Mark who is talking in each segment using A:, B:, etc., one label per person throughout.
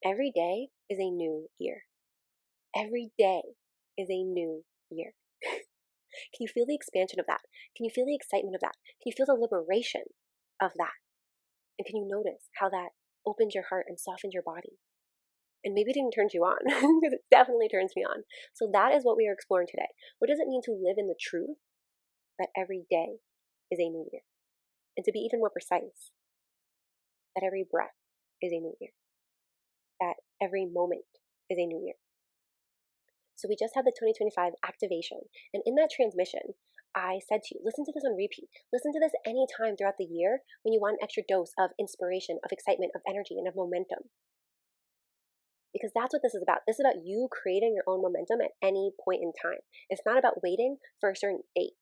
A: Every day is a new year. Every day is a new year. Can you feel the expansion of that? Can you feel the excitement of that? Can you feel the liberation of that? And can you notice how that opens your heart and softens your body? And maybe it didn't turn you on, because it definitely turns me on. So that is what we are exploring today. What does it mean to live in the truth that every day is a new year? And to be even more precise, that every breath is a new year. That every moment is a new year. So we just had the 2025 activation. And in that transmission, I said to you, listen to this on repeat. Listen to this anytime throughout the year when you want an extra dose of inspiration, of excitement, of energy, and of momentum. Because that's what this is about. This is about you creating your own momentum at any point in time. It's not about waiting for a certain date.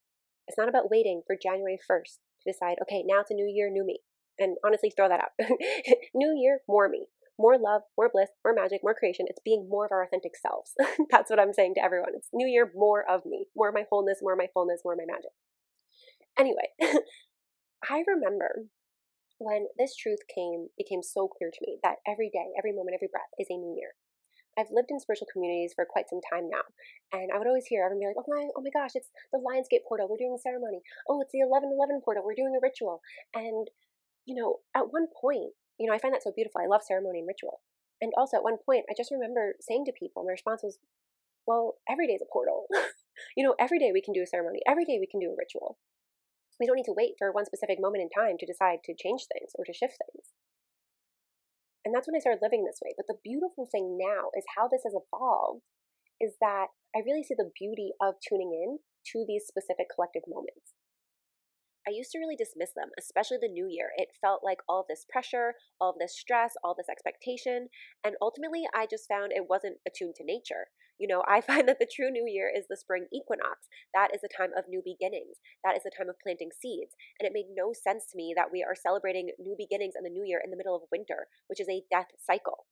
A: It's not about waiting for January 1st to decide, okay, now it's a new year, new me. And honestly, throw that out. New year, more me. More love, more bliss, more magic, more creation. It's being more of our authentic selves. That's what I'm saying to everyone. It's new year, more of me. More of my wholeness, more of my fullness, more of my magic. Anyway, I remember when this truth became so clear to me that every day, every moment, every breath is a new year. I've lived in spiritual communities for quite some time now, and I would always hear everyone be like, oh my gosh, it's the Lionsgate portal, we're doing a ceremony. Oh, it's the 1111 portal, we're doing a ritual. And, at one point, I find that so beautiful. I love ceremony and ritual. And also at one point, I just remember saying to people, and the response was, well, every day is a portal. Every day we can do a ceremony. Every day we can do a ritual. We don't need to wait for one specific moment in time to decide to change things or to shift things. And that's when I started living this way. But the beautiful thing now is how this has evolved is that I really see the beauty of tuning in to these specific collective moments. I used to really dismiss them, especially the new year. It felt like all of this pressure, all of this stress, all this expectation. And ultimately, I just found it wasn't attuned to nature. I find that the true new year is the spring equinox. That is a time of new beginnings. That is a time of planting seeds. And it made no sense to me that we are celebrating new beginnings in the new year in the middle of winter, which is a death cycle.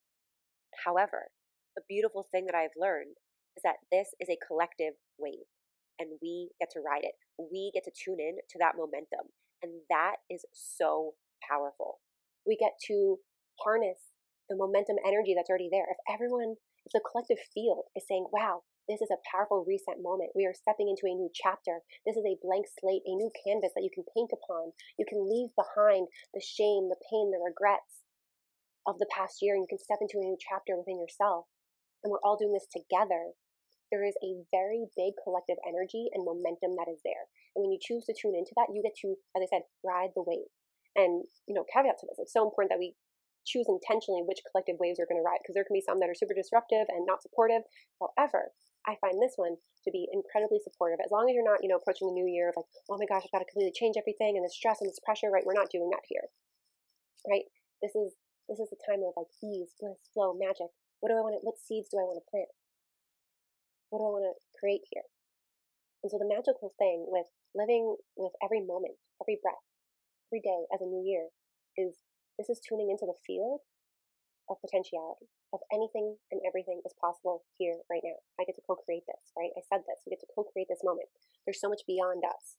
A: However, the beautiful thing that I've learned is that this is a collective wave. And we get to ride it. We get to tune in to that momentum. And that is so powerful. We get to harness the momentum energy that's already there. If the collective field is saying, wow, this is a powerful reset moment. We are stepping into a new chapter. This is a blank slate, a new canvas that you can paint upon. You can leave behind the shame, the pain, the regrets of the past year, and you can step into a new chapter within yourself. And we're all doing this together. There is a very big collective energy and momentum that is there. And when you choose to tune into that, you get to, as I said, ride the wave. And, caveat to this, it's so important that we choose intentionally which collective waves we're going to ride, because there can be some that are super disruptive and not supportive. However, I find this one to be incredibly supportive. As long as you're not, approaching the new year of like, oh my gosh, I've got to completely change everything and the stress and this pressure, right? We're not doing that here, right? This is the time of like ease, bliss, flow, magic. What seeds do I want to plant? What do I want to create here? And so the magical thing with living with every moment, every breath, every day as a new year is this is tuning into the field of potentiality, of anything and everything is possible here right now. I get to co-create this, right? I said this. We get to co-create this moment. There's so much beyond us.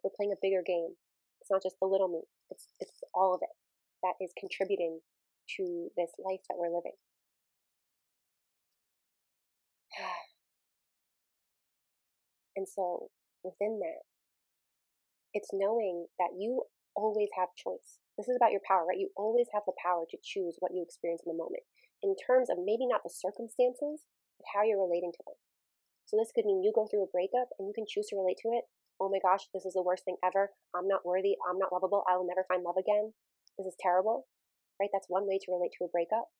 A: We're playing a bigger game. It's not just the little me. It's all of it that is contributing to this life that we're living. And so within that, it's knowing that you always have choice. This is about your power, right? You always have the power to choose what you experience in the moment in terms of maybe not the circumstances, but how you're relating to them. So this could mean you go through a breakup and you can choose to relate to it. Oh my gosh, this is the worst thing ever. I'm not worthy. I'm not lovable. I will never find love again. This is terrible, right? That's one way to relate to a breakup.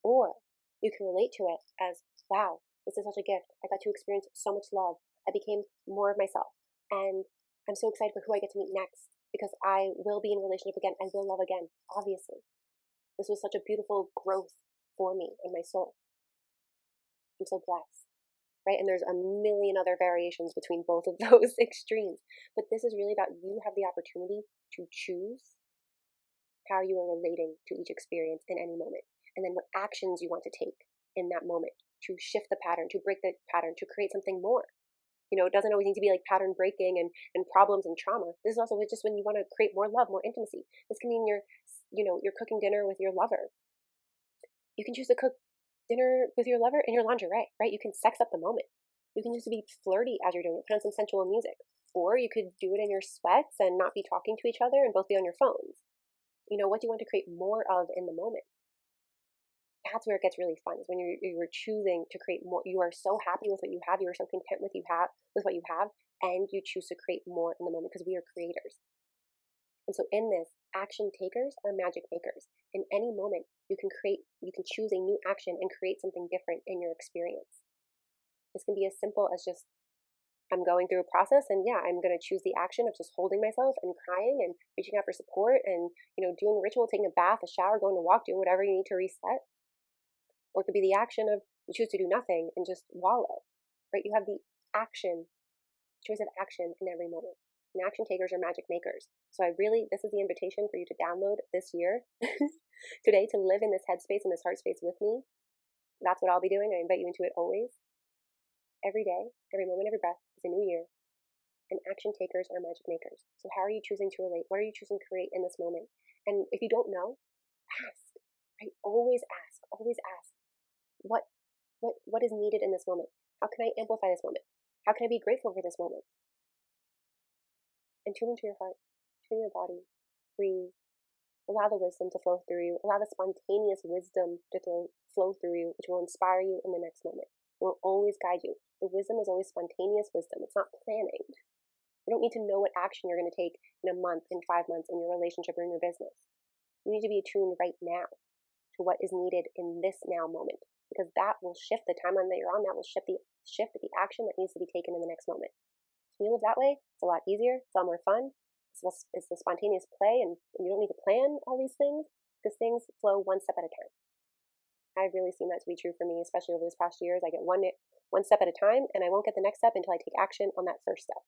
A: Or you can relate to it as, wow, this is such a gift. I got to experience so much love. I became more of myself. And I'm so excited for who I get to meet next because I will be in a relationship again. I will love again, obviously. This was such a beautiful growth for me and my soul. I'm so blessed, right? And there's a million other variations between both of those extremes. But this is really about you have the opportunity to choose how you are relating to each experience in any moment. And then what actions you want to take in that moment to shift the pattern, to break the pattern, to create something more. It doesn't always need to be like pattern breaking and problems and trauma. This is also just when you want to create more love, more intimacy. This can mean you're cooking dinner with your lover. You can choose to cook dinner with your lover in your lingerie, right? You can sex up the moment. You can just be flirty as you're doing it, put on some sensual music. Or you could do it in your sweats and not be talking to each other and both be on your phones. What do you want to create more of in the moment? That's where it gets really fun, is when you're choosing to create more. You are so happy with what you have, you are so content with what you have, and you choose to create more in the moment, because we are creators. And so in this, action takers are magic makers. In any moment, you can choose a new action and create something different in your experience. This can be as simple as just, I'm going through a process, and yeah, I'm going to choose the action of just holding myself and crying and reaching out for support and, doing a ritual, taking a bath, a shower, going to walk, doing whatever you need to reset. Or it could be the action of you choose to do nothing and just wallow, right? You have the choice of action in every moment. And action takers are magic makers. So this is the invitation for you to download this year, today, to live in this headspace and this heart space with me. That's what I'll be doing. I invite you into it always. Every day, every moment, every breath is a new year. And action takers are magic makers. So how are you choosing to relate? What are you choosing to create in this moment? And if you don't know, ask, right? Always ask, always ask. What is needed in this moment? How can I amplify this moment? How can I be grateful for this moment? And tune into your heart, tune your body, breathe. Allow the wisdom to flow through you. Allow the spontaneous wisdom to flow through you, which will inspire you in the next moment. It will always guide you. The wisdom is always spontaneous wisdom. It's not planning. You don't need to know what action you're going to take in a month, in 5 months, in your relationship or in your business. You need to be attuned right now to what is needed in this now moment, because that will shift the timeline that you're on. That will shift the action that needs to be taken in the next moment. When you live that way, it's a lot easier. It's a lot more fun. It's the spontaneous play, and you don't need to plan all these things, because things flow one step at a time. I've really seen that to be true for me, especially over this past years. I get one step at a time, and I won't get the next step until I take action on that first step.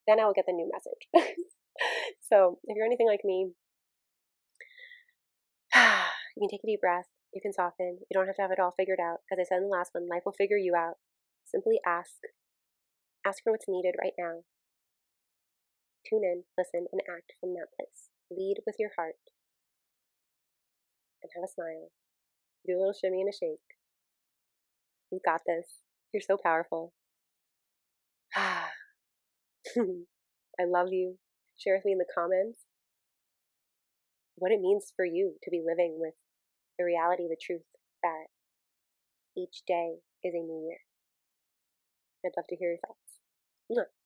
A: Then I will get the new message. So if you're anything like me, you can take a deep breath. You can soften. You don't have to have it all figured out. As I said in the last one, life will figure you out. Simply ask. Ask for what's needed right now. Tune in, listen, and act from that place. Lead with your heart. And have a smile. Do a little shimmy and a shake. You've got this. You're so powerful. I love you. Share with me in the comments what it means for you to be living with the reality, the truth that each day is a new year. I'd love to hear your thoughts.